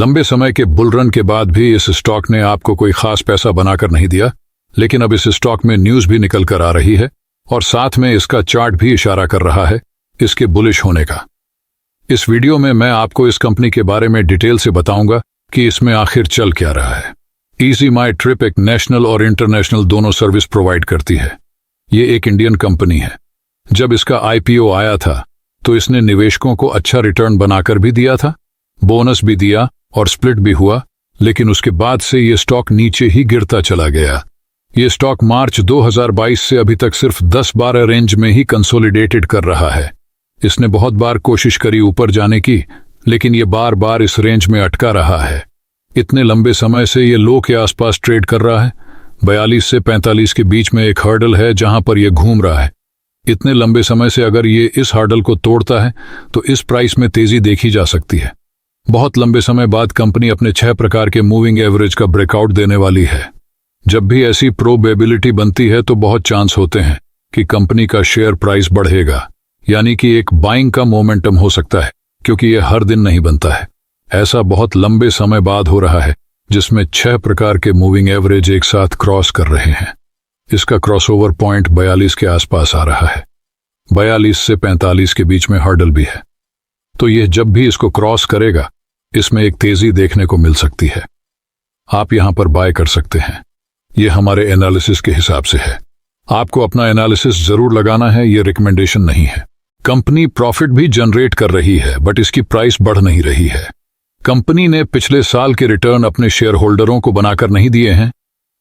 लंबे समय के बुलरन के बाद भी इस स्टॉक ने आपको कोई खास पैसा बनाकर नहीं दिया, लेकिन अब इस स्टॉक में न्यूज भी निकल कर आ रही है और साथ में इसका चार्ट भी इशारा कर रहा है इसके बुलिश होने का। इस वीडियो में मैं आपको इस कंपनी के बारे में डिटेल से बताऊंगा कि इसमें आखिर चल क्या रहा है। इजी माई ट्रिप एक नेशनल और इंटरनेशनल दोनों सर्विस प्रोवाइड करती है। ये एक इंडियन कंपनी है। जब इसका आईपीओ आया था तो इसने निवेशकों को अच्छा रिटर्न बनाकर भी दिया था, बोनस भी दिया और स्प्लिट भी हुआ, लेकिन उसके बाद से ये स्टॉक नीचे ही गिरता चला गया। ये स्टॉक मार्च 2022 से अभी तक सिर्फ 10-12 रेंज में ही कंसोलिडेटेड कर रहा है। इसने बहुत बार कोशिश करी ऊपर जाने की, लेकिन ये बार बार इस रेंज में अटका रहा है। इतने लंबे समय से ये लो के आसपास ट्रेड कर रहा है। 42 से 45 के बीच में एक हर्डल है जहां पर यह घूम रहा है। इतने लंबे समय से अगर ये इस हर्डल को तोड़ता है तो इस प्राइस में तेजी देखी जा सकती है। बहुत लंबे समय बाद कंपनी अपने 6 प्रकार के मूविंग एवरेज का ब्रेकआउट देने वाली है। जब भी ऐसी प्रोबेबिलिटी बनती है तो बहुत चांस होते हैं कि कंपनी का शेयर प्राइस बढ़ेगा, यानी कि एक बाइंग का मोमेंटम हो सकता है, क्योंकि यह हर दिन नहीं बनता है। ऐसा बहुत लंबे समय बाद हो रहा है जिसमें 6 प्रकार के मूविंग एवरेज एक साथ क्रॉस कर रहे हैं। इसका क्रॉसओवर पॉइंट 42 के आसपास आ रहा है। 42 से 45 के बीच में हर्डल भी है, तो यह जब भी इसको क्रॉस करेगा इसमें एक तेजी देखने को मिल सकती है। आप यहां पर बाय कर सकते हैं। यह हमारे एनालिसिस के हिसाब से है। आपको अपना एनालिसिस जरूर लगाना है, यह रिकमेंडेशन नहीं है। कंपनी प्रॉफिट भी जनरेट कर रही है, बट इसकी प्राइस बढ़ नहीं रही है। कंपनी ने पिछले साल के रिटर्न अपने शेयर होल्डरों को बनाकर नहीं दिए हैं।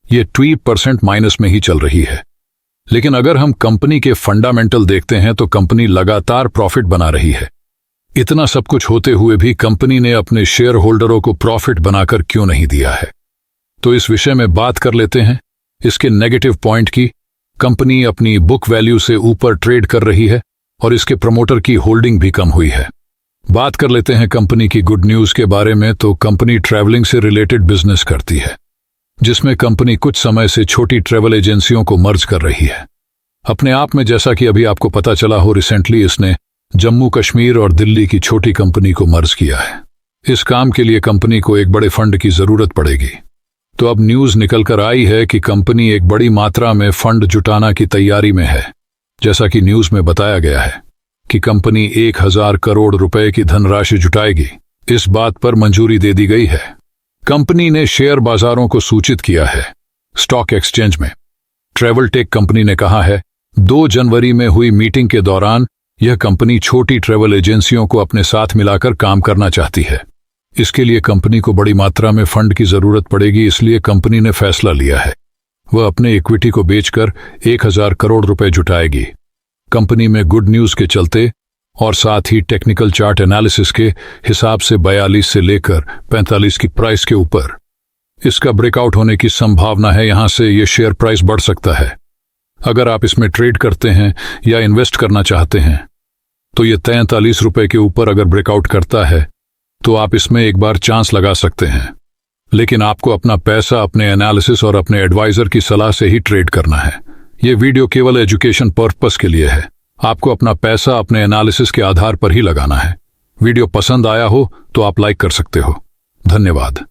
ये 20% माइनस में ही चल रही है। लेकिन अगर हम कंपनी के फंडामेंटल देखते हैं तो कंपनी लगातार प्रॉफिट बना रही है। इतना सब कुछ होते हुए भी कंपनी ने अपने शेयर होल्डरों को प्रॉफिट बनाकर क्यों नहीं दिया है, तो इस विषय में बात कर लेते हैं। इसके नेगेटिव पॉइंट की, कंपनी अपनी बुक वैल्यू से ऊपर ट्रेड कर रही है और इसके प्रमोटर की होल्डिंग भी कम हुई है। बात कर लेते हैं कंपनी की गुड न्यूज के बारे में। तो कंपनी ट्रैवलिंग से रिलेटेड बिजनेस करती है, जिसमें कंपनी कुछ समय से छोटी ट्रैवल एजेंसियों को मर्ज कर रही है अपने आप में। जैसा कि अभी आपको पता चला हो, रिसेंटली इसने जम्मू कश्मीर और दिल्ली की छोटी कंपनी को मर्ज किया है। इस काम के लिए कंपनी को एक बड़े फंड की जरूरत पड़ेगी। तो अब न्यूज निकल कर आई है कि कंपनी एक बड़ी मात्रा में फंड जुटाना की तैयारी में है। जैसा कि न्यूज में बताया गया है कि कंपनी 1000 करोड़ रुपए की धनराशि जुटाएगी। इस बात पर मंजूरी दे दी गई है। कंपनी ने शेयर बाजारों को सूचित किया है स्टॉक एक्सचेंज में। ट्रैवल टेक कंपनी ने कहा है 2 जनवरी में हुई मीटिंग के दौरान यह कंपनी छोटी ट्रैवल एजेंसियों को अपने साथ मिलाकर काम करना चाहती है। इसके लिए कंपनी को बड़ी मात्रा में फंड की जरूरत पड़ेगी, इसलिए कंपनी ने फैसला लिया है वह अपने इक्विटी को बेचकर 1000 करोड़ रुपए जुटाएगी। कंपनी में गुड न्यूज के चलते और साथ ही टेक्निकल चार्ट एनालिसिस के हिसाब से 42 से लेकर 45 की प्राइस के ऊपर इसका ब्रेकआउट होने की संभावना है। यहां से यह शेयर प्राइस बढ़ सकता है। अगर आप इसमें ट्रेड करते हैं या इन्वेस्ट करना चाहते हैं तो यह 43 रुपए के ऊपर अगर ब्रेकआउट करता है तो आप इसमें एक बार चांस लगा सकते हैं। लेकिन आपको अपना पैसा अपने एनालिसिस और अपने एडवाइजर की सलाह से ही ट्रेड करना है। यह वीडियो केवल एजुकेशन पर्पस के लिए है। आपको अपना पैसा अपने एनालिसिस के आधार पर ही लगाना है। वीडियो पसंद आया हो तो आप लाइक कर सकते हो। धन्यवाद।